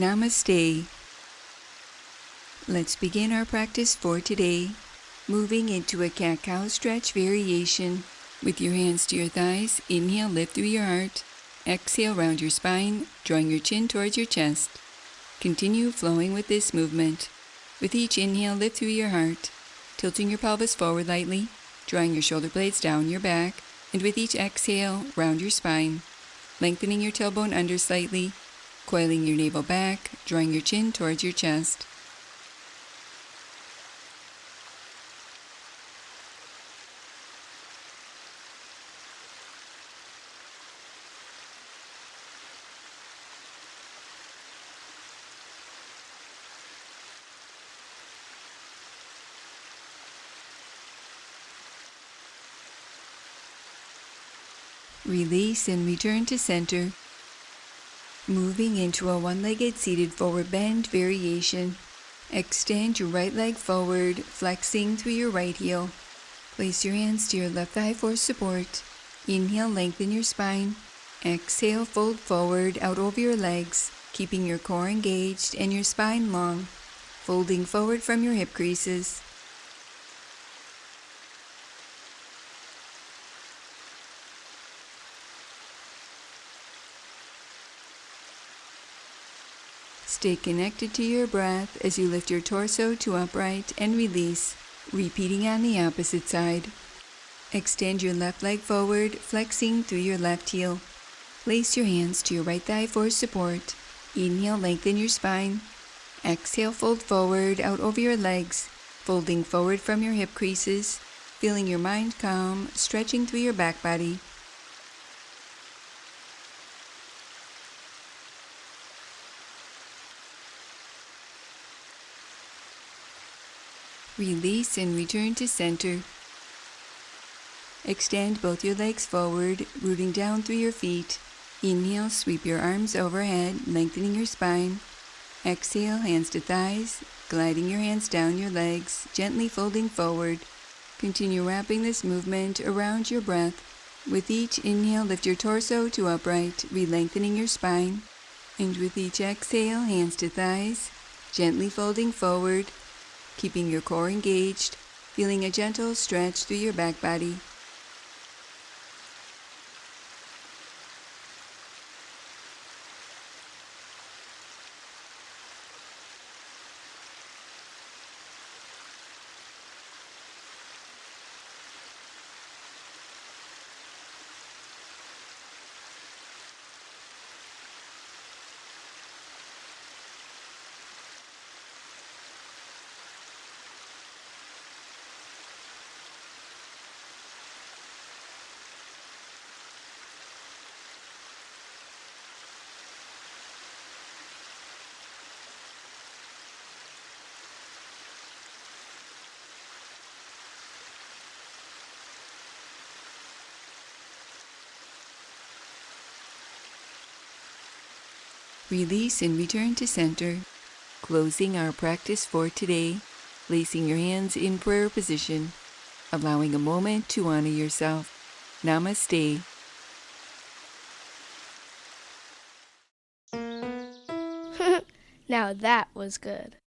Namaste. Let's begin our practice for today. Moving into a cat-cow stretch variation. With your hands to your thighs, inhale, lift through your heart. Exhale, round your spine, drawing your chin towards your chest. Continue flowing with this movement. With each inhale, lift through your heart, tilting your pelvis forward lightly, drawing your shoulder blades down your back, and with each exhale, round your spine, lengthening your tailbone under slightly, coiling your navel back, drawing your chin towards your chest. Release and return to center. Moving into a one-legged seated forward bend variation. Extend your right leg forward, flexing through your right heel. Place your hands to your left thigh for support. Inhale, lengthen your spine. Exhale, fold forward out over your legs, keeping your core engaged and your spine long, folding forward from your hip creases. Stay connected to your breath as you lift your torso to upright and release, repeating on the opposite side. Extend your left leg forward, flexing through your left heel. Place your hands to your right thigh for support. Inhale, lengthen your spine. Exhale, fold forward out over your legs, folding forward from your hip creases, feeling your mind calm, stretching through your back body. Release and return to center. Extend both your legs forward, rooting down through your feet. Inhale, sweep your arms overhead, lengthening your spine. Exhale, hands to thighs, gliding your hands down your legs, gently folding forward. Continue wrapping this movement around your breath. With each inhale, lift your torso to upright, re-lengthening your spine. And with each exhale, hands to thighs, gently folding forward, keeping your core engaged, feeling a gentle stretch through your back body. Release and return to center. Closing our practice for today, placing your hands in prayer position, allowing a moment to honor yourself. Namaste. Now that was good.